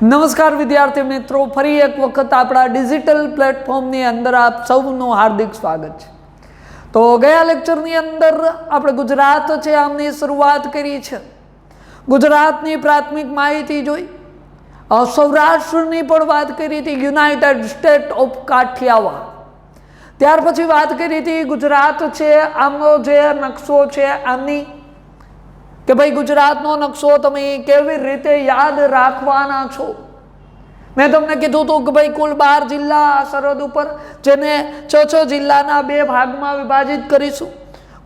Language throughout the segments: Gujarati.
નમસ્કાર વિદ્યાર્થી મિત્રો, ફરી એક વખત આપણા ડિજિટલ પ્લેટફોર્મની અંદર આપ સૌનું હાર્દિક સ્વાગત છે. તો ગયા લેક્ચરની અંદર આપણે ગુજરાત છે આમની શરૂઆત કરી છે. ગુજરાતની પ્રાથમિક માહિતી જોઈ, સૌરાષ્ટ્રની પણ વાત કરી હતી, યુનાઇટેડ સ્ટેટ ઓફ કાઠિયાવાડ. ત્યાર પછી વાત કરી હતી ગુજરાત છે આમનો જે નકશો છે આમની, કે ભાઈ ગુજરાતનો નકશો તમે કેવી રીતે યાદ રાખવાના છો. મેં તમને કીધું હતું કે ભાઈ કુલ 12 જિલ્લા આ સરહદ ઉપર, જેને 6 જિલ્લાના 2 ભાગમાં વિભાજિત કરીશું.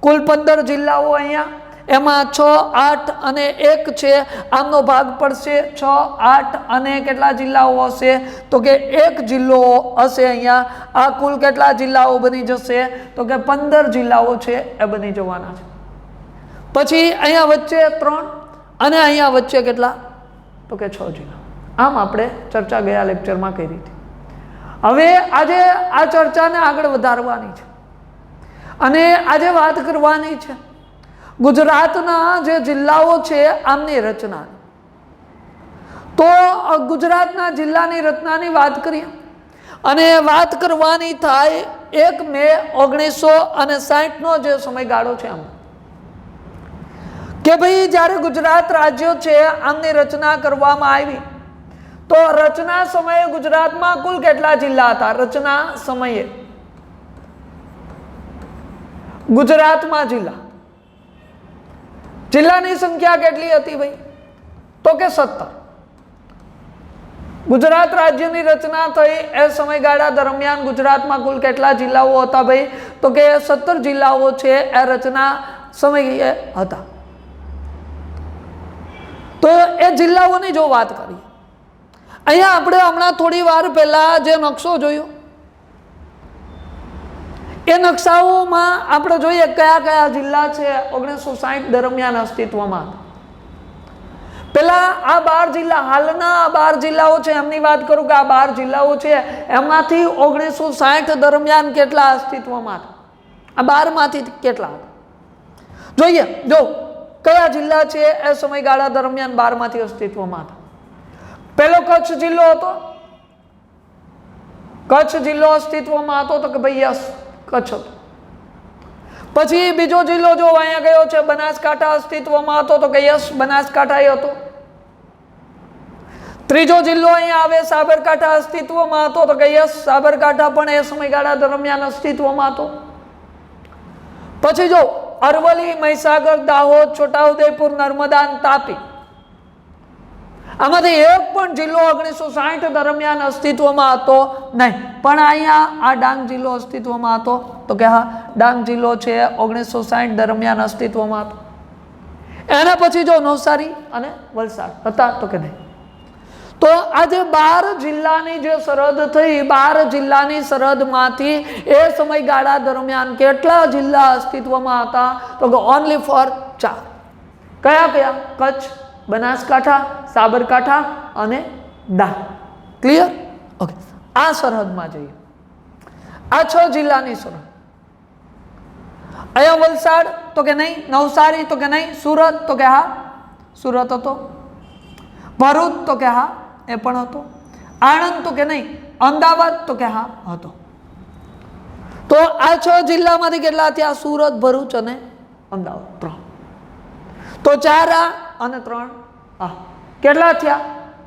કુલ 15 જિલ્લાઓ અહીંયા, એમાં 6, 8 અને 1 છે આમનો ભાગ પડશે. 6, 8 અને કેટલા જિલ્લાઓ હશે તો કે 1 જિલ્લો હશે અહીંયા. આ કુલ કેટલા જિલ્લાઓ બની જશે તો કે 15 જિલ્લાઓ છે એ બની જવાના છે. પછી અહીંયા વચ્ચે 3 અને અહીંયા વચ્ચે કેટલા તો કે 6 જિલ્લા. આમ આપણે ચર્ચા ગયા લેક્ચરમાં કરી હતી. હવે આજે આ ચર્ચાને આગળ વધારવાની છે અને આજે વાત કરવાની છે ગુજરાતના જે જિલ્લાઓ છે આમની રચના. તો ગુજરાતના જિલ્લાની રચનાની વાત કરીએ અને વાત કરવાની થાય 1 મે 1960નો જે સમયગાળો છે આમ, કે ભાઈ જ્યારે ગુજરાત રાજ્ય છે આમની રચના કરવામાં આવી. તો રચના સમયે ગુજરાતમાં કુલ કેટલા જિલ્લા હતા? રચના સમયે ગુજરાતમાં જિલ્લાની સંખ્યા કેટલી હતી ભાઈ તો કે 17. ગુજરાત રાજ્યની રચના થઈ એ સમયગાળા દરમિયાન ગુજરાતમાં કુલ કેટલા જિલ્લાઓ હતા ભાઈ તો કે 17 જિલ્લાઓ છે એ રચના સમયે હતા. તો એ જિલ્લાઓની જો વાત કરીએ, અહીંયા આપણે હમણાં થોડી વાર પહેલા જે નકશો જોયો એ નકશાઓમાં આપણે જોઈએ કયા કયા જિલ્લા છે 1960 દરમિયાન અસ્તિત્વમાં. પેલા આ 12 જિલ્લા, હાલના 12 જિલ્લાઓ છે એમની વાત કરું કે આ 12 જિલ્લાઓ છે એમાંથી 1960 દરમિયાન કેટલા અસ્તિત્વમાં હતા? આ 12 માંથી કેટલા હતા જોઈએ. જો કયા જિલ્લા છે એ સમયગાળા દરમિયાન 12 માંથી અસ્તિત્વમાં હતા. પહેલો કચ્છ જિલ્લો હતો. કચ્છ જિલ્લો અસ્તિત્વમાં હતો તો કે ભાઈ યસ, કચ્છ હતો. પછી બીજો જિલ્લો જો અહીંયા ગયો છે બનાસકાંઠા અસ્તિત્વમાં હતો તો કે યસ, બનાસકાંઠા હતો. ત્રીજો જિલ્લો અહીંયા આવે સાબરકાંઠા અસ્તિત્વમાં હતો તો કે યસ, સાબરકાંઠા પણ એ સમયગાળા દરમિયાન અસ્તિત્વમાં હતો. પછી જો અરવલ્લી, મહીસાગર, દાહોદ, છોટાઉદેપુર, નર્મદા, તાપી, આમાંથી એક પણ જિલ્લો 1960 દરમિયાન અસ્તિત્વમાં હતો નહીં. પણ અહીંયા આ ડાંગ જિલ્લો અસ્તિત્વમાં હતો તો કે હા, ડાંગ જિલ્લો છે 1960 દરમિયાન અસ્તિત્વમાં હતો. એના પછી જો નવસારી અને વલસાડ હતા તો કે નહીં. તો આજે 12 જિલ્લાની જે સરહદ થઈ, 12 જિલ્લાની સરહદમાંથી એ સમયગાળા દરમિયાન કેટલા જિલ્લા અસ્તિત્વમાં હતા તો કે ઓનલી ફોર 4. કયા કયા? કચ્છ, બનાસકાંઠા, સાબરકાંઠા અને ડાંગ. ક્લિયર? ઓકે. આ સરહદમાં જઈએ, આ 6 જિલ્લાની સરહદ. અહીંયા વલસાડ તો કે નહીં, નવસારી તો કે નહીં, સુરત તો કે હા, સુરત હતો. ભરૂચ તો કે હા, એ પણ હતો. આણંદ તો કે નહીં, અમદાવાદ તો કે હા હતો. તો આ 6 જિલ્લામાંથી કેટલા થયા? સુરત, ભરૂચ અને અમદાવાદ 3. તો 4 આ અને 3 આ, કેટલા થયા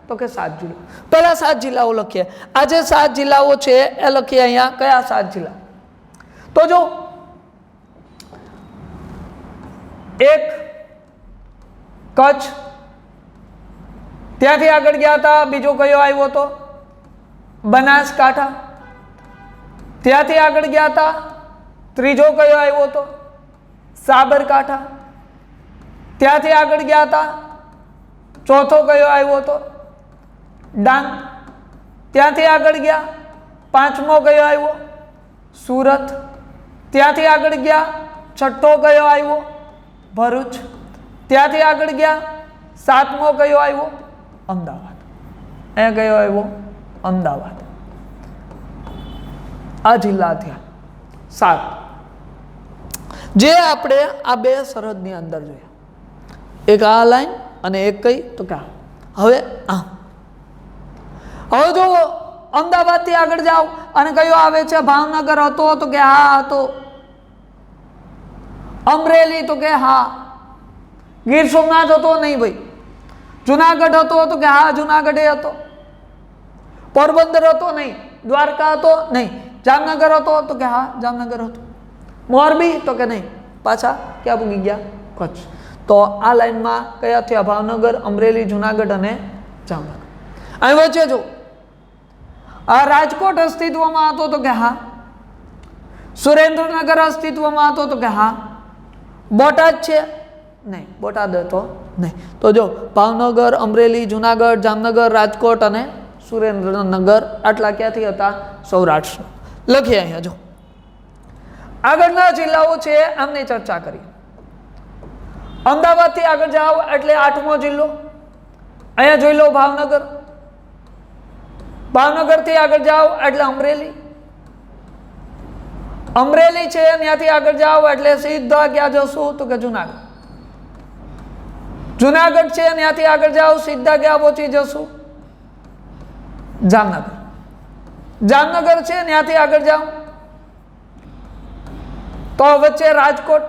તો કે 7 જિલ્લા. પહેલા 7 જિલ્લાઓ લખીએ. આ જે 7 જિલ્લાઓ છે એ લખીએ અહીંયા. કયા 7 જિલ્લા? તો જો 1 કચ્છ, ત્યાંથી આગળ ગયા હતા. બીજો કયો આવ્યો હતો? બનાસકાંઠા. ત્યાંથી આગળ ગયા હતા. ત્રીજો કયો આવ્યો હતો? સાબરકાંઠા. ત્યાંથી આગળ ગયા હતા. ચોથો કયો આવ્યો હતો? ડાંગ. ત્યાંથી આગળ ગયા. 5મો કયો આવ્યો? સુરત. ત્યાંથી આગળ ગયા. 6થો કયો આવ્યો? ભરૂચ. ત્યાંથી આગળ ગયા. 7મો કયો આવ્યો? અમદાવાદ. એ કયો આવ્યો? અમદાવાદ. આ જિલ્લા થયા 7, જે આપણે આ 2 સરહદની અંદર જોયા. એક આ લાઈન અને એક કઈ તો કે હવે આ હવે જો અમદાવાદથી આગળ જાઓ અને કયો આવે છે? ભાવનગર હતો તો કે હા હતો. અમરેલી તો કે હા. ગીર સોમનાથ હતો? નહીં ભાઈ. જુનાગઢ હતો તો કે હા જુનાગઢ હતો. પોરબંદર હતો? નહીં. દ્વારકા હતો? નહીં. જામનગર હતો તો કે હા જામનગર હતો. મોરબી તો કે નહીં. પાછા ક્યાં પૂગી ગયા? કચ્છ. તો આ લાઈનમાં કયા થયા? ભાવનગર, અમરેલી, જુનાગઢ અને જામનગર. અહીં વચ્ચે જો આ રાજકોટ અસ્તિત્વમાં હતો તો કે હા. સુરેન્દ્રનગર અસ્તિત્વમાં હતો તો કે હા. બોટાદ છે? નહીં. બોટાદ હતો નહીં. તો જો ભાવનગર, અમરેલી, જુનાગઢ, જામનગર, રાજકોટ અને સુરેન્દ્રનગર આટલા ક્યાંથી હતા? સૌરાષ્ટ્ર. લખીએ અહીંયા જો આગળના જિલ્લાઓ છે આમની ચર્ચા કરીએ. અમદાવાદથી આગળ જાઓ એટલે 8મો જિલ્લો. અહીંયા જોઈ લો ભાવનગર. ભાવનગરથી આગળ જાઓ એટલે અમરેલી. અમરેલી છે ત્યાંથી આગળ જાઓ એટલે સીધા ક્યાં જશો તો કે જુનાગઢ. જુનાગઢ છે ત્યાંથી આગળ જાઓ સીધા ક્યાં પહોંચી જશું? જામનગર. જામનગર છે ત્યાંથી આગળ જાઓ તો વચ્ચે રાજકોટ.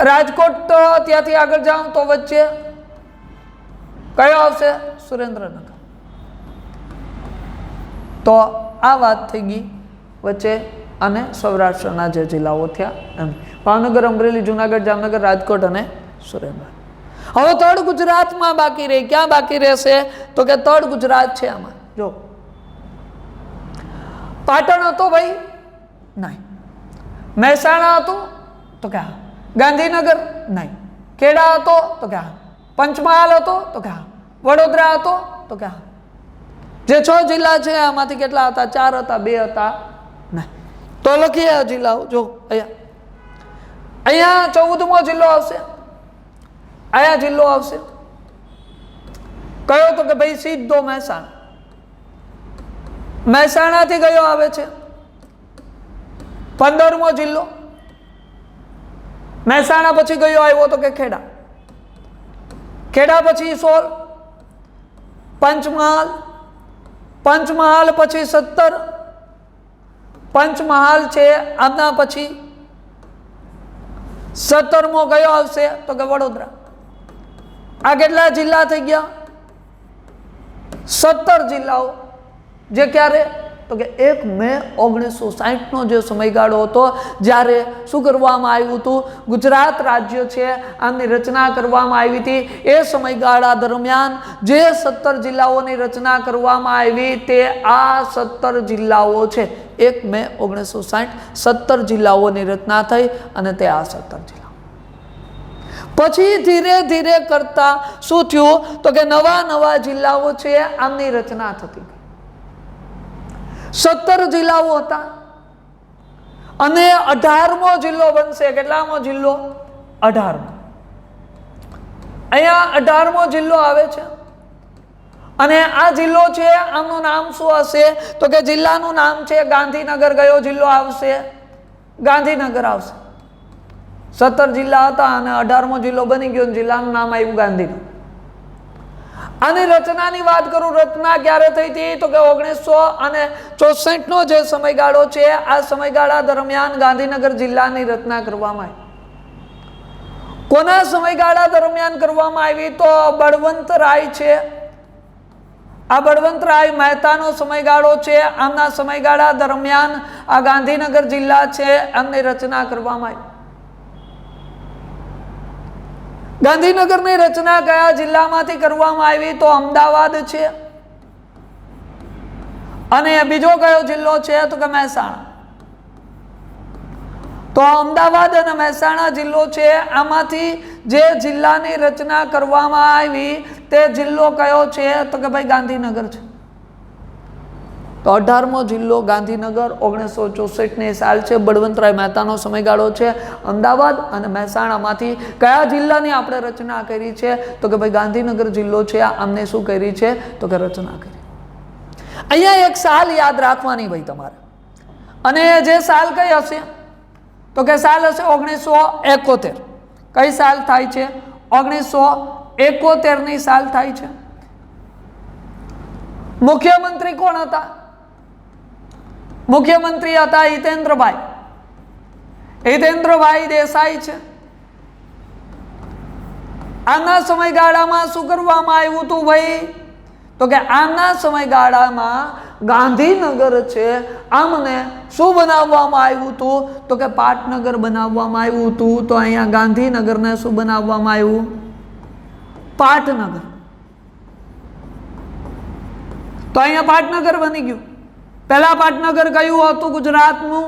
રાજકોટ તો ત્યાંથી આગળ જાઓ તો વચ્ચે કયો આવશે? સુરેન્દ્રનગર. તો આ વાત થઈ ગઈ વચ્ચે અને સૌરાષ્ટ્રના જે જિલ્લાઓ થયા એમ. ભાવનગર, અમરેલી, જુનાગઢ, જામનગર, રાજકોટ અને સુરેન્દ્ર. હવે તળ ગુજરાતમાં બાકી રહી. ક્યાં બાકી રહેશે તો કે તળ ગુજરાત છે. આમાં જો પાટણ હતો ભાઈ? નહીં. મહેસાણા હતું તો કે હા. ગાંધીનગર? નહીં. ખેડા હતો તો કે હા. પંચમહાલ હતો તો કે હા. વડોદરા હતો તો કે હા. જે 6 જિલ્લા છે આમાંથી કેટલા હતા? 4 હતા, 2 હતા નહીં. તો લખીએ જિલ્લાઓ. જો અહીંયા 14મો જિલ્લો આવશે. અહીંયા જિલ્લો આવશે કયો તો કે ભાઈ સીધો મહેસાણા. મહેસાણાથી કયો આવે છે? 15મો જિલ્લો. મહેસાણા પછી કયો આવ્યો તો કે ખેડા. ખેડા પછી 16. પંચમહાલ. પંચમહાલ પછી 17. પંચમહાલ છે આના પછી 17મો કયો આવશે તો કે વડોદરા. આ કેટલા જિલ્લા થઈ ગયા? 17 જિલ્લાઓ. જે ક્યારે તો કે 1 મે 1960નો જે સમયગાળો હતો જ્યારે શું કરવામાં આવ્યું હતું? ગુજરાત રાજ્ય છે આમની રચના કરવામાં આવી હતી. એ સમયગાળા દરમિયાન જે 17 જિલ્લાઓની રચના કરવામાં આવી તે આ 17 જિલ્લાઓ છે. 1 મે 1960 17 જિલ્લાઓની રચના થઈ અને તે આ 17 જિલ્લા. પછી ધીરે ધીરે કરતા શું થયું તો કે નવા નવા જિલ્લાઓ છે આમની રચના થતી. 17 જિલ્લાઓ હતા અને 18મો જિલ્લો બનશે. કેટલામો જિલ્લો? 18મો. અહીંયા 18મો જિલ્લો આવે છે અને આ જિલ્લો છે આમનું નામ શું હશે તો કે જિલ્લાનું નામ છે ગાંધીનગર. કયો જિલ્લો આવશે? ગાંધીનગર આવશે. 17 જિલ્લા હતા અને 18મો જિલ્લો બની ગયો. જિલ્લાનું નામ આવ્યું ગાંધીનગર. આની રચનાની વાત કરું. રચના ક્યારે થઈ હતી તો કે 1964નો જે સમયગાળો છે આ સમયગાળા દરમિયાન ગાંધીનગર જિલ્લાની રચના કરવામાં આવી. કોના સમયગાળા દરમિયાન કરવામાં આવી તો બળવંતરાય છે. આ બળવંતરાય મહેતાનો સમયગાળો છે. આમના સમયગાળા દરમિયાન આ ગાંધીનગર જિલ્લા છે એમની રચના કરવામાં આવી. ગાંધીનગરની રચના કયા જિલ્લામાંથી કરવામાં આવી તો અમદાવાદ છે. અને બીજો કયો જિલ્લો છે તો કે મહેસાણા. તો અમદાવાદ અને મહેસાણા જિલ્લો છે આમાંથી જે જિલ્લાની રચના કરવામાં આવી તે જિલ્લો કયો છે તો કે ભાઈ ગાંધીનગર છે. તો 18મો જિલ્લો ગાંધીનગર. 1964ની સાલ છે. બળવંતરાય મહેતાનો સમયગાળો છે. અમદાવાદ અને મહેસાણામાંથી કયા જિલ્લાની આપણે રચના કરી છે તો કે ભાઈ ગાંધીનગર જિલ્લો છે આમને શું કરી છે તો કે રચના કરી. અહીંયા એક સાલ યાદ રાખવાની ભાઈ તમારે. અને જે સાલ કઈ હશે તો કે સાલ હશે 1971. કઈ સાલ થાય છે? 1971ની સાલ થાય છે. મુખ્યમંત્રી કોણ હતા? મુખ્યમંત્રી હતા હિતેન્દ્રભાઈ દેસાઈ છે. આના સમયગાળામાં શું કરવામાં આવ્યું હતું ભાઈ? તો કે આના સમયગાળામાં ગાંધીનગર છે આમને શું બનાવવામાં આવ્યું હતું? તો કે પાટનગર બનાવવામાં આવ્યું હતું. તો અહીંયા ગાંધીનગરને શું બનાવવામાં આવ્યું? પાટનગર. તો અહીંયા પાટનગર બની ગયું. પહેલા પાટનગર કયું હતું ગુજરાતનું?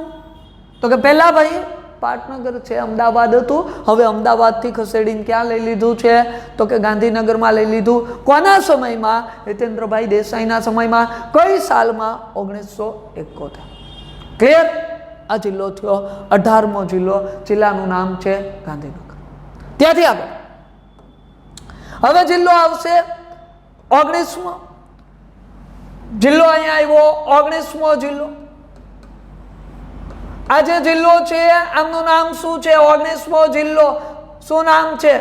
તો કે પહેલા ભાઈ પાટનગર છે અમદાવાદ હતું. હવે અમદાવાદથી ખસેડીને ક્યાં લઈ લીધું છે? તો કે ગાંધીનગરમાં લઈ લીધું. કોના સમયમાં? હિતેન્દ્રભાઈ દેસાઈના સમયમાં. કઈ સાલમાં? 1971. ક્લિયર? આ જિલ્લો થયો 18મો જિલ્લો. જિલ્લાનું નામ છે ગાંધીનગર. ત્યાંથી આગળ હવે જિલ્લો આવશે 19મો જિલ્લો. અહીંયા આવ્યો 19મો જિલ્લો. આ જે જિલ્લો છે આમનું નામ શું છે? 19મો જિલ્લો. શું નામ છે?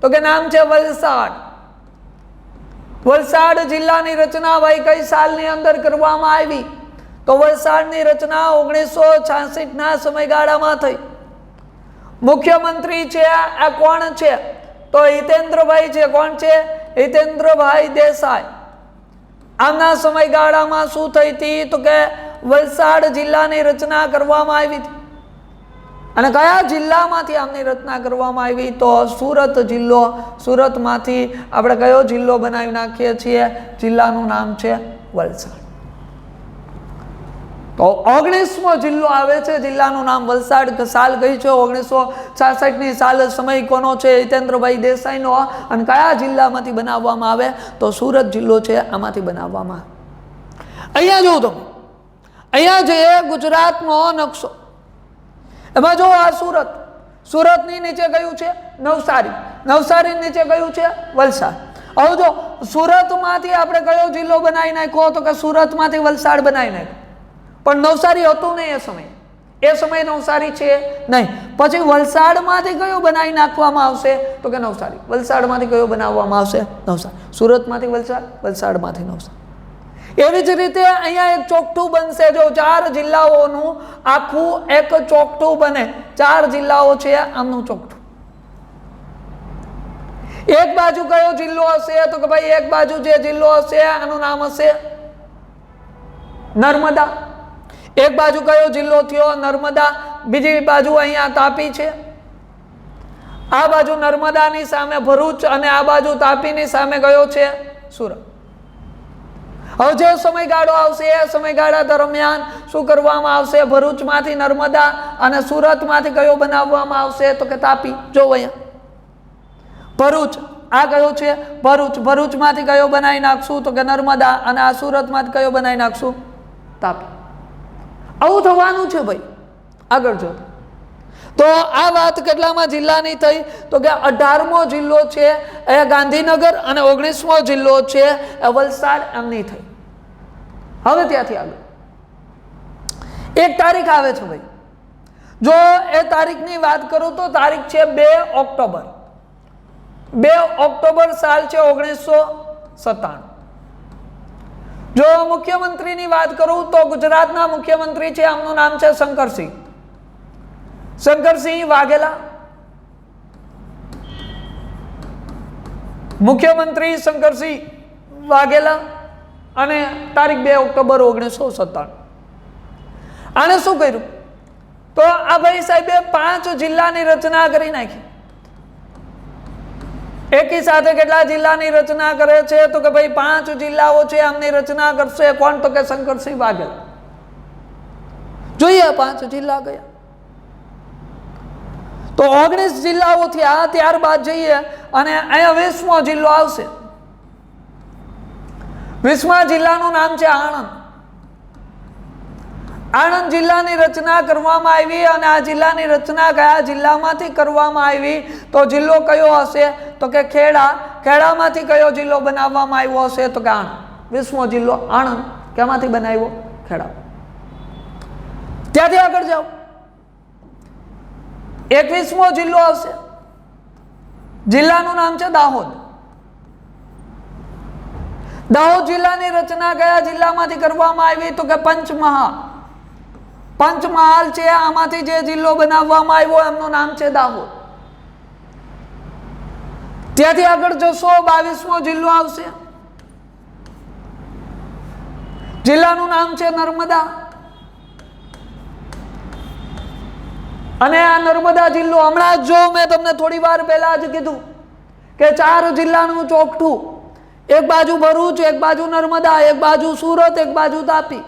તો કે નામ છે વલસાડ. વલસાડ જિલ્લાની રચના ભાઈ કઈ સાલની અંદર કરવામાં આવી? તો વલસાડની રચના 1966ના સમયગાળામાં થઈ. મુખ્યમંત્રી છે આ કોણ છે? તો હિતેન્દ્રભાઈ છે. કોણ છે? હિતેન્દ્રભાઈ દેસાઈ. આમના સમયગાળામાં શું થઈ હતી? તો કે વલસાડ જિલ્લાની રચના કરવામાં આવી હતી. અને કયા જિલ્લામાંથી આમની રચના કરવામાં આવી? તો સુરત જિલ્લો. સુરતમાંથી આપણે કયો જિલ્લો બનાવી નાખીએ છીએ? જિલ્લાનું નામ છે વલસાડ. તો 19મો જિલ્લો આવે છે. જિલ્લાનું નામ વલસાડ. સાલ કઈ છે? 1966ની સાલ. સમય કોનો છે? હિતેન્દ્રભાઈ દેસાઈનો. અને કયા જિલ્લામાંથી બનાવવામાં આવે? તો સુરત જિલ્લો છે આમાંથી બનાવવામાં. અહીંયા જોઉં તમે, અહીંયા જે ગુજરાતનો નકશો, એમાં જો આ સુરત. સુરતની નીચે કયું છે? નવસારી. નવસારી નીચે કયું છે? વલસાડ. હવે જો સુરતમાંથી આપણે કયો જિલ્લો બનાવી નાખ્યો? તો કે સુરતમાંથી વલસાડ બનાવી નાખ્યો. પણ નવસારી હતું નહીં એ સમયે નવસારી છે નહીં. પછી વલસાડમાંથી કયો બનાવી નાખવામાં આવશે? તો કે નવસારી. વલસાડમાંથી કયો બનાવવામાં આવશે? નવસારી. સુરતમાંથી વલસાડ, વલસાડમાંથી નવસારી. એવી જ રીતે અહીંયા એક ચોકઠું બનશે. જો 4 જિલ્લાઓનું આખું એક ચોકઠું બને. 4 જિલ્લાઓ છે આમનું ચોકઠું. એક બાજુ કયો જિલ્લો હશે? તો કે ભાઈ એક બાજુ જે જિલ્લો હશે આનું નામ હશે નર્મદા. એક બાજુ કયો જિલ્લો થયો? નર્મદા. બીજી બાજુ અહીંયા તાપી છે. આ બાજુ નર્મદાની સામે ભરૂચ અને આ બાજુ તાપીની સામે કયો છે? સુરત. હવે જે સમયગાળો આવશે એ સમયગાળા દરમિયાન શું કરવામાં આવશે? ભરૂચમાંથી નર્મદા અને સુરતમાંથી કયો બનાવવામાં આવશે? તો કે તાપી. જો અહીંયા ભરૂચ. આ કયો છે? ભરૂચ. ભરૂચમાંથી કયો બનાવી નાખશું? તો કે નર્મદા. અને આ સુરતમાંથી કયો બનાવી નાખશું? તાપી. આવું થવાનું છે ભાઈ. આગળ જો તો આ વાત કેટલામાં જિલ્લાની થઈ? તો કે 18મો જિલ્લો છે એ ગાંધીનગર અને 19મો જિલ્લો છે એ વલસાડ એમની થઈ. હવે ત્યાંથી આગળ એક તારીખ આવે છે ભાઈ. જો એ તારીખની વાત કરું તો તારીખ છે 2 ઓક્ટોબર. 2 ઓક્ટોબર સાલ છે 1997. જો મુખ્યમંત્રીની વાત કરું તો ગુજરાતના મુખ્યમંત્રી છે આમનું નામ છે શંકરસિંહ વાઘેલા. મુખ્યમંત્રી શંકરસિંહ વાઘેલા. અને તારીખ 2 ઓક્ટોબર 1997. આને શું કર્યું? તો આ ભાઈ સાહેબે 5 જિલ્લાની રચના કરી નાખી. એકી સાથે કેટલા જિલ્લાની રચના કરે છે? તો કે ભાઈ 5 જિલ્લાઓ છે આમની રચના કરશે. કોણ? તો કે શંકરસિંહ વાઘેલા. જોઈએ 5 જિલ્લા કયા? તો 19 જિલ્લાઓ થયા. ત્યારબાદ જઈએ અને અહીંયા 20મો જિલ્લો આવશે. 20મા જિલ્લાનું નામ છે આણંદ. આણંદ જિલ્લાની રચના કરવામાં આવી. અને આ જિલ્લાની રચના કયા જિલ્લામાંથી કરવામાં આવી? તો જિલ્લો કયો હશે? તો કે ખેડા. ખેડામાંથી કયો જિલ્લો બનાવવામાં આવ્યો હશે? તો કે આણંદ. 20મો જિલ્લો આણંદ. કેમાંથી બનાવ્યો? ખેડા. ત્યાંથી આગળ જાઓ. 21મો જિલ્લો આવશે. જિલ્લાનું નામ છે દાહોદ. દાહોદ જિલ્લાની રચના કયા જિલ્લામાંથી કરવામાં આવી? તો કે પંચમહાલ. પંચમહાલ છે, આમાંથી જે જિલ્લો બનાવવામાં આવ્યો એમનું નામ છે દાહોદ. ત્યાંથી આગળ જશો 22મો જિલ્લો આવશે. જિલ્લાનું નામ છે નર્મદા. અને આ નર્મદા જિલ્લો હમણાં જો મેં તમને થોડી વાર પહેલા જ કીધું કે 4 જિલ્લાનું ચોકઠું, એક બાજુ ભરૂચ, એક બાજુ નર્મદા, એક બાજુ સુરત, એક બાજુ તાપી.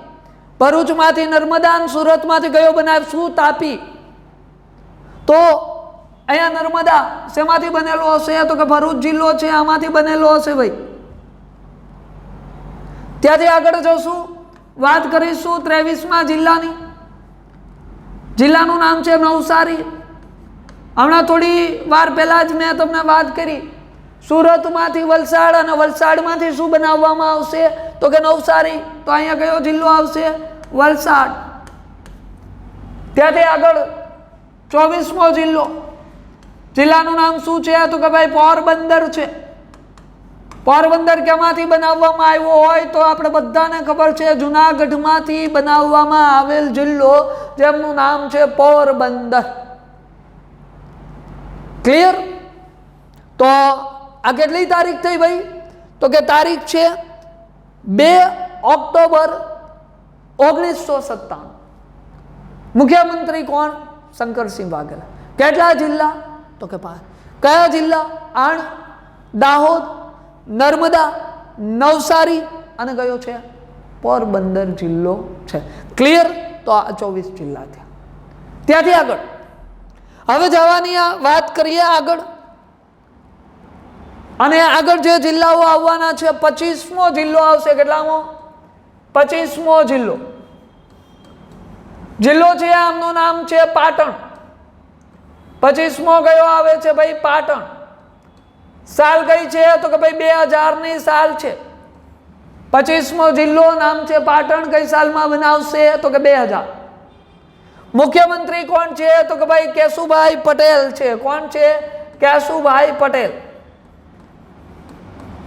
ભરૂચમાંથી નર્મદા અને સુરતમાંથી કયો બનાવશું? તાપી. તો અહીંયા નર્મદા શેમાંથી બનેલો હશે? તો કે ભરૂચ જિલ્લો છે આમાંથી બનેલો હશે ભાઈ. ત્યાંથી આગળ જશું, વાત કરીશું 23મા જિલ્લાની. જિલ્લાનું નામ છે નવસારી. હમણાં થોડી વાર પહેલા જ મેં તમને વાત કરી, સુરતમાંથી વલસાડ અને વલસાડમાંથી શું બનાવવામાં આવશે? તો કે નવસારી. તો અહીંયા કયો જિલ્લો આવશે? વલસાડ. ત્યાંથી આગળ 24મો જિલ્લો. જિલ્લાનું નામ શું છે? તો કે ભાઈ પોરબંદર છે. પોરબંદર કેમાંથી બનાવવામાં આવ્યો હોય? તો આપણે બધાને ખબર છે, જુનાગઢમાંથી બનાવવામાં આવેલ જિલ્લો જેમનું નામ છે પોરબંદર. ક્લિયર? તો આ કેટલી તારીખ થઈ ભાઈ? તો કે તારીખ છે 2 ઓક્ટોબર 1997. મુખ્યમંત્રી કોણ? શંકરસિંહ વાઘેલા. કેટલા જિલ્લા? તો કે 5. કયા જિલ્લા? આણંદ, દાહોદ, નર્મદા, નવસારી અને કયો છે? પોરબંદર જિલ્લો છે. ક્લિયર? તો આ 24 જિલ્લા થયા. ત્યાંથી આગળ હવે જવાની વાત કરીએ આગળ. અને આગળ જે જિલ્લાઓ આવવાના છે, 25મો જિલ્લો આવશે. કેટલામો? 25મો જિલ્લો. જિલ્લો છે આમનું નામ છે પાટણ. 25મો કયો આવે છે ભાઈ? પાટણ. સાલ કઈ છે? તો કે ભાઈ 2000ની સાલ છે. 25મો જિલ્લો નામ છે પાટણ. કઈ સાલમાં બનાવશે? તો કે 2000. મુખ્યમંત્રી કોણ છે? તો કે ભાઈ કેશુભાઈ પટેલ છે. કોણ છે? કેશુભાઈ પટેલ.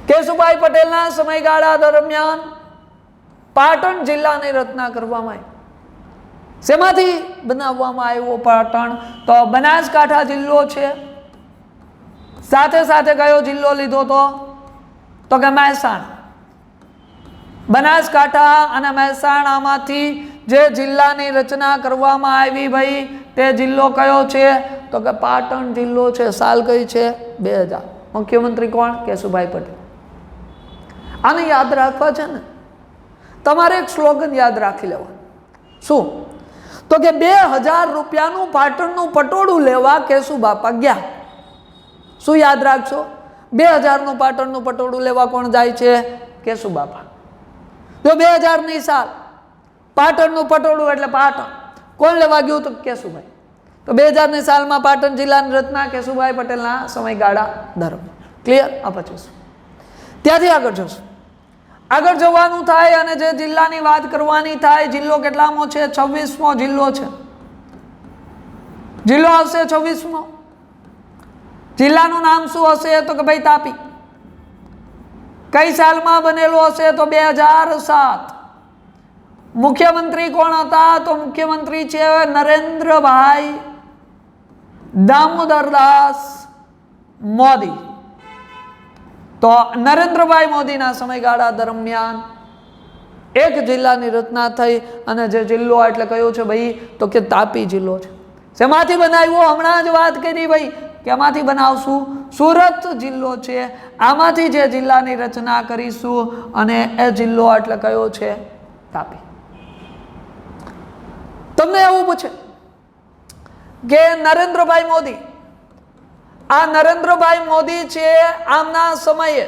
કેશુભાઈ પટેલના સમયગાળા દરમિયાન પાટણ જિલ્લાની રચના કરવામાં આવી. શેમાંથી બનાવવામાં આવ્યો પાટણ? તો બનાસકાંઠા જિલ્લો છે. સાથે સાથે કયો જિલ્લો લીધો તો કે મહેસાણા. બનાસકાંઠા અને મહેસાણામાંથી જે જિલ્લાની રચના કરવામાં આવી ભાઈ, તે જિલ્લો કયો છે? તો કે પાટણ જિલ્લો છે. સાલ કઈ છે? 2000. મુખ્યમંત્રી કોણ? કેશુભાઈ પટેલ. આને યાદ રાખવા છે ને, તમારે એક સ્લોગન યાદ રાખી લેવાનું. શું? તો કે 2000 રૂપિયાનું પાટણનું પટોળું લેવા કેશુબાપા ગયા. શું યાદ રાખશો? 2000નું પાટણનું પટોળું લેવા કોણ જાય છે? કેશુબાપા. જો 2000ની સાલ, પાટણનું પટોળું એટલે પાટણ. કોણ લેવા ગયું? તો કેશુભાઈ. તો 2000ની સાલમાં પાટણ જિલ્લાની રચના કેશુભાઈ પટેલના સમયગાળા દરમિયાન. ક્લિયર? આ 25. ત્યાંથી આગળ જશું. આગળ જવાનું થાય અને જે જિલ્લાની વાત કરવાની થાય, જિલ્લો કેટલામો છે? 26મો જિલ્લો છે. જિલ્લો આવશે 26મો. જિલ્લાનું નામ શું હશે? તો કે ભાઈ તાપી. કઈ સાલમાં બનેલો હશે? તો 2007. મુખ્યમંત્રી કોણ હતા? તો મુખ્યમંત્રી છે નરેન્દ્રભાઈ દામોદરદાસ મોદી. તો નરેન્દ્રભાઈ મોદીના સમયગાળા દરમિયાન એક જિલ્લાની રચના થઈ અને જે જિલ્લો એટલે કયો છે ભાઈ? તો કે તાપી જિલ્લો છે. શેમાંથી બનાવ્યો? હમણાં જ વાત કરી ભાઈ. કેમાંથી બનાવશું? સુરત જિલ્લો છે. આમાંથી જે જિલ્લાની રચના કરીશું અને એ જિલ્લો એટલે કયો છે? તાપી. તમને એવું પૂછે કે નરેન્દ્રભાઈ મોદી, આ નરેન્દ્રભાઈ મોદી છે, આમના સમયે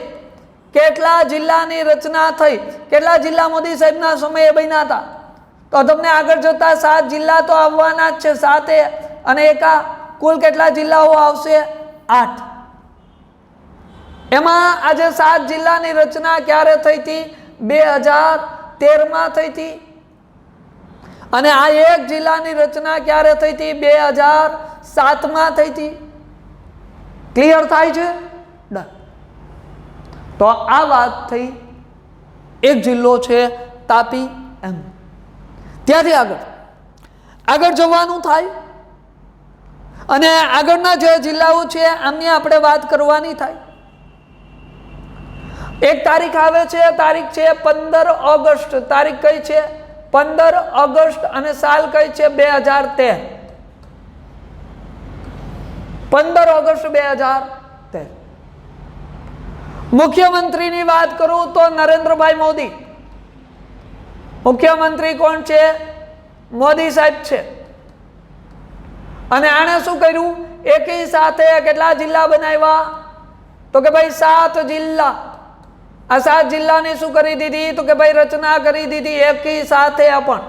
કેટલા જિલ્લાની રચના થઈ? કેટલા જિલ્લા મોદી સાહેબના સમયે બન્યા હતા? તો તમને આગળ જતા 7 જિલ્લા તો આવવાના જ છે. 7 અને એકા કુલ કેટલા જિલ્લાઓ આવશે? 8. એમાં આજે 7 જિલ્લાની રચના ક્યારે થઈ હતી? 2013માં થઈ હતી. અને આ એક જિલ્લાની રચના ક્યારે થઈ હતી? 2007માં થઈ હતી. ક્લિયર થાય છે? તો આ વાત થઈ એક જિલ્લો છે તાપી. એમ ત્યાંથી આગળ જવાનું થાય અને આગળના જે જિલ્લાઓ છે આમની આપણે વાત કરવાની થાય. એક તારીખ આવે છે, તારીખ છે 15 ઓગસ્ટ. તારીખ કઈ છે? 15 ઓગસ્ટ અને સાલ કઈ છે? 2013. 15 ઓગસ્ટ 2013. મુખ્યમંત્રીની વાત કરું તો નરેન્દ્રભાઈ મોદી. મુખ્યમંત્રી કોણ છે? મોદી સાહેબ છે. અને આણે શું કર્યું? એકી સાથે કેટલા જિલ્લા બનાવ્યા? તો કે ભાઈ 7 જિલ્લા. આ 7 જિલ્લાની શું કરી દીધી? તો કે ભાઈ રચના કરી દીધી એકી સાથે. પણ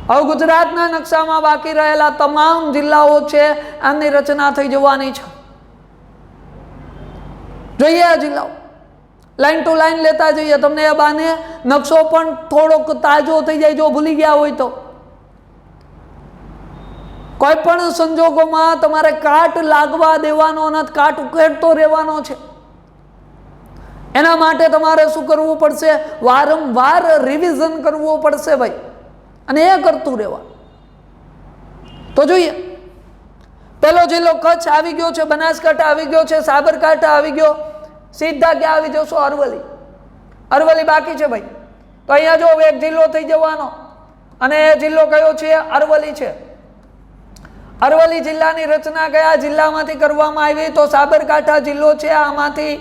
હવે ગુજરાતના નકશામાં બાકી રહેલા તમામ જિલ્લાઓ છે આની રચના થઈ જવાની છે. જોઈએ આ જિલ્લાઓ લાઈન ટુ લાઈન લેતા જઈએ. તમને એ બાને નકશો પણ થોડોક તાજો થઈ જાય જો ભૂલી ગયા હોય તો. કોઈ પણ સંજોગોમાં તમારે કાટ લાગવા દેવાનો નથી, કાટ ઉકેડતો રહેવાનો છે. એના માટે તમારે શું કરવું પડશે? વારંવાર રિવિઝન કરવું પડશે ભાઈ, અને એ કરતું રહેવાનું. તો જોઈએ, પેલો જિલ્લો કચ્છ આવી ગયો છે, બનાસકાંઠા આવી ગયો છે, સાબરકાંઠા આવી ગયો. સીધા ક્યાં આવી જશો? અરવલ્લી. અરવલ્લી બાકી છે ભાઈ. તો અહીંયા જો એક જિલ્લો થઈ જવાનો, અને એ જિલ્લો કયો છે? અરવલ્લી છે. અરવલ્લી જિલ્લાની રચના કયા જિલ્લામાંથી કરવામાં આવી? તો સાબરકાંઠા જિલ્લો છે. આમાંથી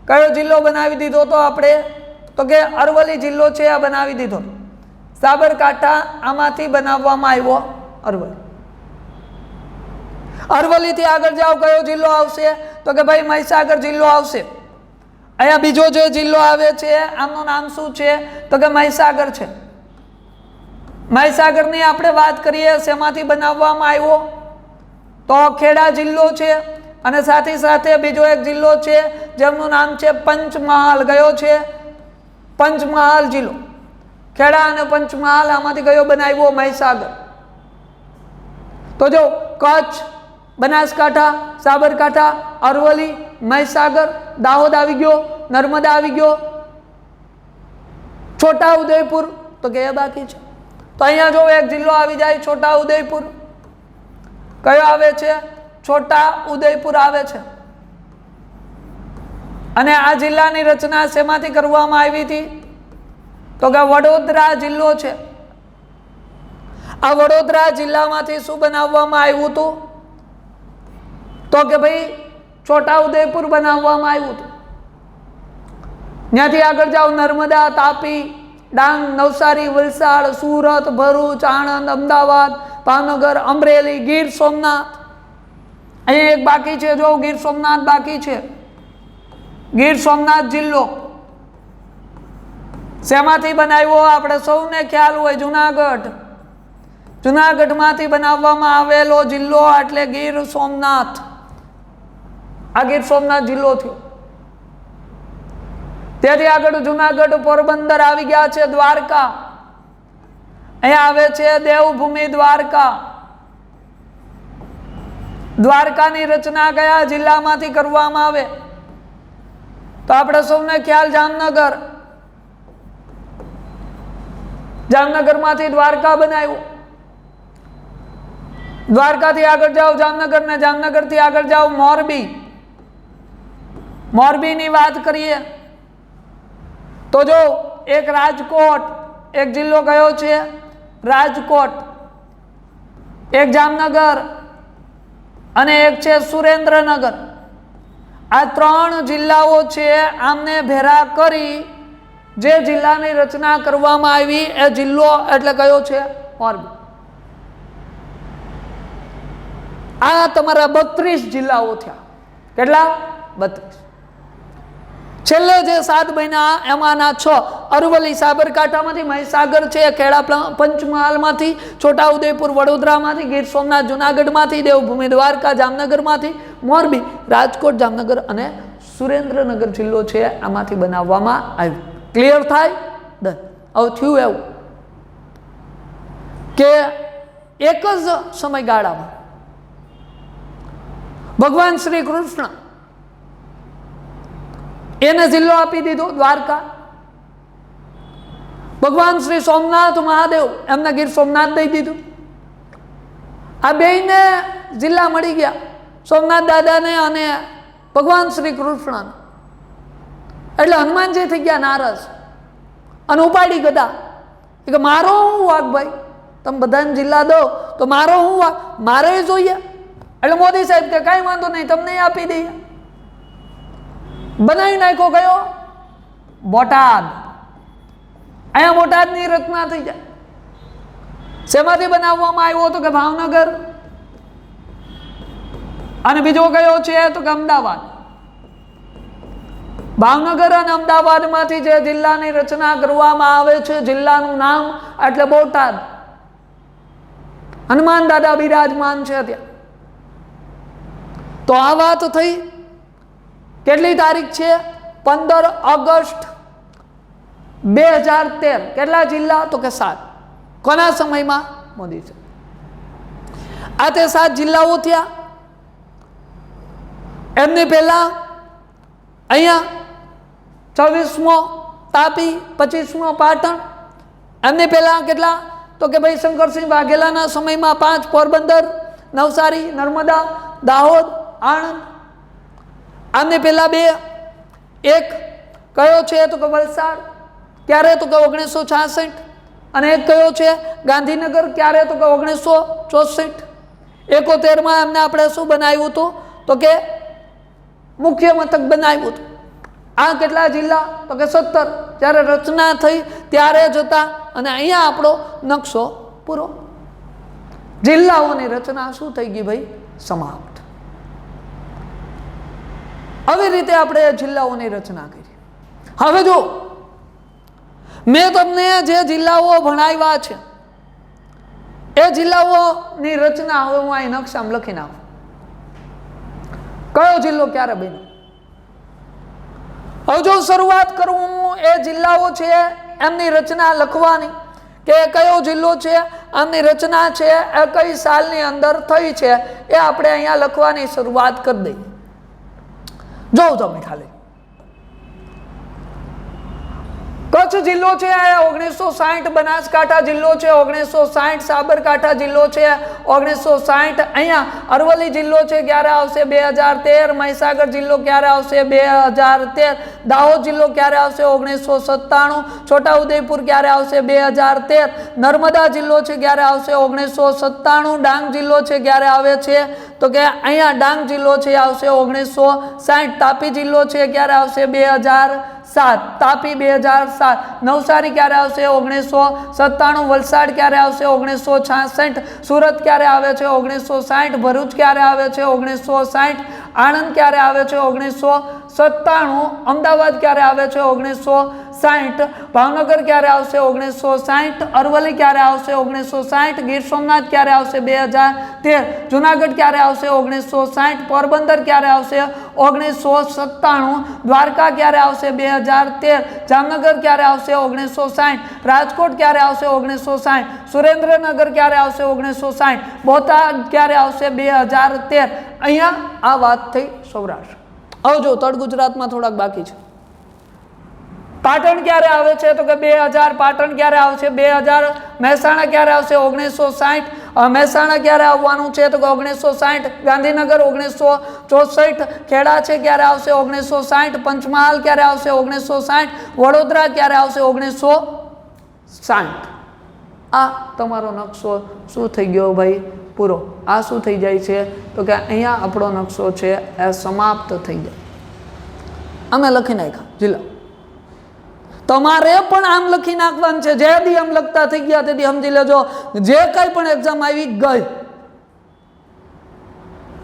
કયો જિલ્લો બનાવી દીધો તો આપણે? તો કે અરવલ્લી જિલ્લો છે આ બનાવી દીધો. સાબરકાંઠા આમાંથી બનાવવામાં આવ્યો અરવલ્લી. અરવલ્લીથી આગળ જાઓ, કયો જિલ્લો આવશે? તો કે ભાઈ મહીસાગર જિલ્લો આવશે. અહીંયા બીજો જે જિલ્લો આવે છે આમનું નામ શું છે? તો કે મહીસાગર છે. મહીસાગરની આપણે વાત કરીએ, શેમાંથી બનાવવામાં આવ્યો? તો ખેડા જિલ્લો છે. અને સાથે સાથે બીજો એક જિલ્લો છે જેમનું નામ છે પંચમહાલ. ગયો છે? પંચમહાલ જિલ્લો. ખેડા અને પંચમહાલ આમાંથી કયો બનાવ્યો? મહીસાગર. તો જો કચ્છ, બનાસકાંઠા, સાબરકાંઠા, અરવલ્લી, મહીસાગર, દાહોદ આવી ગયો, નર્મદા આવી ગયો, છોટા ઉદેપુર તો કે બાકી છે. તો અહીંયા જો એક જિલ્લો આવી જાય છોટા ઉદેપુર. કયો આવે છે? છોટા ઉદેપુર આવે છે. અને આ જિલ્લાની રચના શેમાંથી કરવામાં આવી હતી? તો કે વડોદરા જિલ્લો છે. આ વડોદરા જિલ્લામાંથી શું બનાવવામાં આવ્યું હતું? તો કે ભાઈ છોટા ઉદેપુર બનાવવામાં આવ્યું હતું. ત્યાંથી આગળ જાઓ, નર્મદા, તાપી, ડાંગ, નવસારી, વલસાડ, સુરત, ભરૂચ, આણંદ, અમદાવાદ, ભાવનગર, અમરેલી, ગીર સોમનાથ. અહીંયા એક બાકી છે, જો ગીર સોમનાથ બાકી છે. ગીર સોમનાથ જિલ્લો શેમાંથી બનાવ્યો? આપણે સૌને ખ્યાલ હોય, જુનાગઢ. જુનાગઢમાંથી બનાવવામાં આવેલો જિલ્લો એટલે ગીર સોમનાથ. આ ગીર સોમનાથ જિલ્લો થયો. ત્યાંથી આગળ જુનાગઢ, પોરબંદર આવી ગયા છે, દ્વારકા. અહીંયા આવે છે દેવભૂમિ દ્વારકા. દ્વારકાની રચના કયા જિલ્લામાંથી કરવામાં આવે? તો આપણે સૌને ખ્યાલ, જામનગર. જામનગરમાંથી દ્વારકા બનાવ્યું. દ્વારકાથી આગળ જાઓ જામનગર, ને જામનગરથી આગળ જાઓ મોરબી. મોરબીની વાત કરીએ તો જો એક રાજકોટ, એક જિલ્લો કયો છે? રાજકોટ. એક જામનગર અને એક છે સુરેન્દ્રનગર. આ 3 જિલ્લાઓ છે. આમને ભેરા કરી જે જિલ્લાની રચના કરવામાં આવી એ જિલ્લો એટલે કયો છે? મોરબી. આ તમારા 32 જિલ્લાઓ થયા. કેટલા? 32. છેલ્લે જે 7 બન્યા એમાંના 6 અરવલ્લી, સાબરકાંઠામાંથી, મહીસાગર છે, ખેડા પંચમહાલમાંથી, છોટા ઉદેપુર વડોદરામાંથી, ગીર સોમનાથ જુનાગઢમાંથી, દેવભૂમિ દ્વારકા જામનગરમાંથી, મોરબી, રાજકોટ, જામનગર અને સુરેન્દ્રનગર જિલ્લો છે આમાંથી બનાવવામાં આવ્યું. ક્લિયર થાય? ડન. હવે થયું એવું કે એક જ સમયગાળામાં ભગવાન શ્રી કૃષ્ણ એને જિલ્લો આપી દીધો દ્વારકા. ભગવાન શ્રી સોમનાથ મહાદેવ એમને ગીર સોમનાથ દઈ દીધું. આ બેયને જિલ્લા મળી ગયા, સોમનાથ દાદાને અને ભગવાન શ્રી કૃષ્ણને. એટલે હનુમાનજી થઈ ગયા નારાજ અને ઉપાડી ગદા કે મારો હું વાગ ભાઈ, તમે બધાને જિલ્લા દો તો મારો હું વાગ, મારે જોઈએ. એટલે મોદી સાહેબ કે કાંઈ વાંધો નહીં, તમને આપી દઈએ. બનાવી નાખ્યો કયો? બોટાદ. અહીંયા બોટાદની રચના થઈ જાય. શેમાંથી બનાવવામાં આવ્યો તો કે ભાવનગર. અને બીજો કયો છે તો કે અમદાવાદ. ભાવનગર અને અમદાવાદમાંથી જે જિલ્લાની રચના કરવામાં આવે છે, જિલ્લાનું નામ એટલે બોટાદ. હનુમાન દાદા બિરાજમાન છે ત્યાં. તો આ વાત થઈ. કેટલી તારીખ છે? 15 ઓગસ્ટ 2013. કેટલા જિલ્લા તો કે 7. કોના સમયમાં? મોદી છે. આ તે 7 જિલ્લાઓ થયા. એમની પહેલા અહીંયા 24મો તાપી, 25મો પાટણ. એમની પહેલા કેટલા તો કે ભાઈ શંકરસિંહ વાઘેલાના સમયમાં 5 પોરબંદર, નવસારી, નર્મદા, દાહોદ, આણંદ. આમને પહેલા 2. એક કયો છે તો કે વલસાડ. ક્યારે તો કે 1966. અને એક કયો છે ગાંધીનગર. ક્યારે તો કે 1964. 71માં એમને આપણે શું બનાવ્યું હતું તો કે મુખ્ય મથક બનાવ્યું હતું. આ કેટલા જિલ્લા તો કે 17. જ્યારે રચના થઈ ત્યારે જ હતા. અને અહીંયા આપણો નકશો પૂરો. જિલ્લાઓની રચના શું થઈ ગઈ ભાઈ? સમાપ્ત. આવી રીતે આપણે જિલ્લાઓની રચના કરી. હવે જો મેં તમને જે જિલ્લાઓ ભણાવ્યા છે એ જિલ્લાઓની રચના હવે હું અહીં નકશામાં લખી નાખું. કયો જિલ્લો ક્યારે બન્યો? હવે જો શરૂઆત કરું એ જિલ્લાઓ છે એમની રચના લખવાની, કે કયો જિલ્લો છે આમની રચના છે એ કઈ સાલની અંદર થઈ છે એ આપણે અહીંયા લખવાની શરૂઆત કરી દઈએ. જો તમે ખાલી કચ્છ જિલ્લો છે 1960. બનાસકાંઠા જિલ્લો છે 1960. સાબરકાંઠા જિલ્લો છે 1960. અહીંયા અરવલ્લી જિલ્લો છે ક્યારે આવશે? 2013. મહીસાગર જિલ્લો ક્યારે આવશે? 2013. દાહોદ જિલ્લો ક્યારે આવશે? 1997. છોટાઉદેપુર ક્યારે આવશે? 2013. નર્મદા જિલ્લો છે ક્યારે આવશે? 1997. ડાંગ જિલ્લો છે ક્યારે આવે છે તો કે અહીંયા ડાંગ જિલ્લો છે આવશે 1960. તાપી જિલ્લો છે ક્યારે આવશે? 2007. તાપી 2007. નવસારી ક્યારે આવશે? 1997. વલસાડ ક્યારે આવશે? 1966. સુરત ક્યારે આવે છે? 1960. ભરૂચ ક્યારે આવે છે? 1960. આણંદ ક્યારે આવે છે? 1997. અમદાવાદ ક્યારે આવે છે? 1960. ભાવનગર ક્યારે આવશે? 1960. અરવલ્લી ક્યારે આવશે? 1960. ગીર સોમનાથ ક્યારે આવશે? 2013. જુનાગઢ ક્યારે આવશે? 1960. પોરબંદર ક્યારે આવશે? 1997. દ્વારકા ક્યારે આવશે? 2013. જામનગર ક્યારે આવશે? 1960. રાજકોટ ક્યારે આવશે? 1960. સુરેન્દ્રનગર ક્યારે આવશે? 1960. બોટાદ ક્યારે આવશે? 2013. અહીંયા આ વાત થઈ સૌરાષ્ટ્ર. હવે જો તળ ગુજરાતમાં થોડાક બાકી છે. પાટણ ક્યારે આવે છે તો કે 2000. પાટણ ક્યારે આવશે? 2000. મહેસાણા ક્યારે આવશે? 1960. મહેસાણા ક્યારે આવવાનું છે તો કે 1960. ગાંધીનગર 1964. ખેડા છે ક્યારે આવશે? 1960. પંચમહાલ ક્યારે આવશે? 1960. વડોદરા ક્યારે આવશે? 1960. આ તમારો નકશો શું થઈ ગયો ભાઈ? પૂરો. આ શું થઈ જાય છે તો કે અહીંયા આપણો નકશો છે એ સમાપ્ત થઈ જાય. અમે લખી નાખ્યા જિલ્લા. તમારે પણ આમ લખી નાખવાનું છે. જે દી આમ લખતા થઈ ગયા તેથી સમજી લેજો જે કઈ પણ એક્ઝામ આવી ગઈ.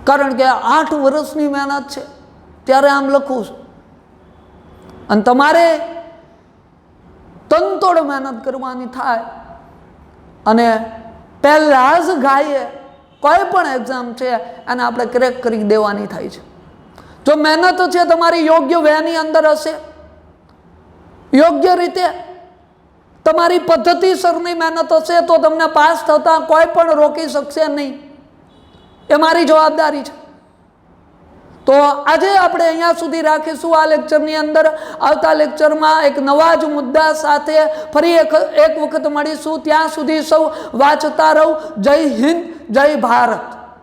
કારણ કે 8 વર્ષની મહેનત છે ત્યારે આમ લખું છું. અને તમારે તનતોડ મહેનત કરવાની થાય અને પહેલા જ ગાયે કોઈ પણ એક્ઝામ છે અને આપણે ક્રેક કરી દેવાની થાય છે. જો મહેનત છે તમારી યોગ્ય વેની અંદર હશે, યોગ્ય રીતે તમારી પદ્ધતિસરની મહેનત હશે તો તમને પાસ થતા કોઈ પણ રોકી શકશે નહીં. એ મારી જવાબદારી છે. તો આજે આપણે અહીંયા સુધી રાખીશું આ લેક્ચરની અંદર. આવતા લેક્ચરમાં એક નવા જ મુદ્દા સાથે ફરી એક વખત મળીશું. ત્યાં સુધી સૌ વાંચતા રહો. જય હિન્દ, જય ભારત.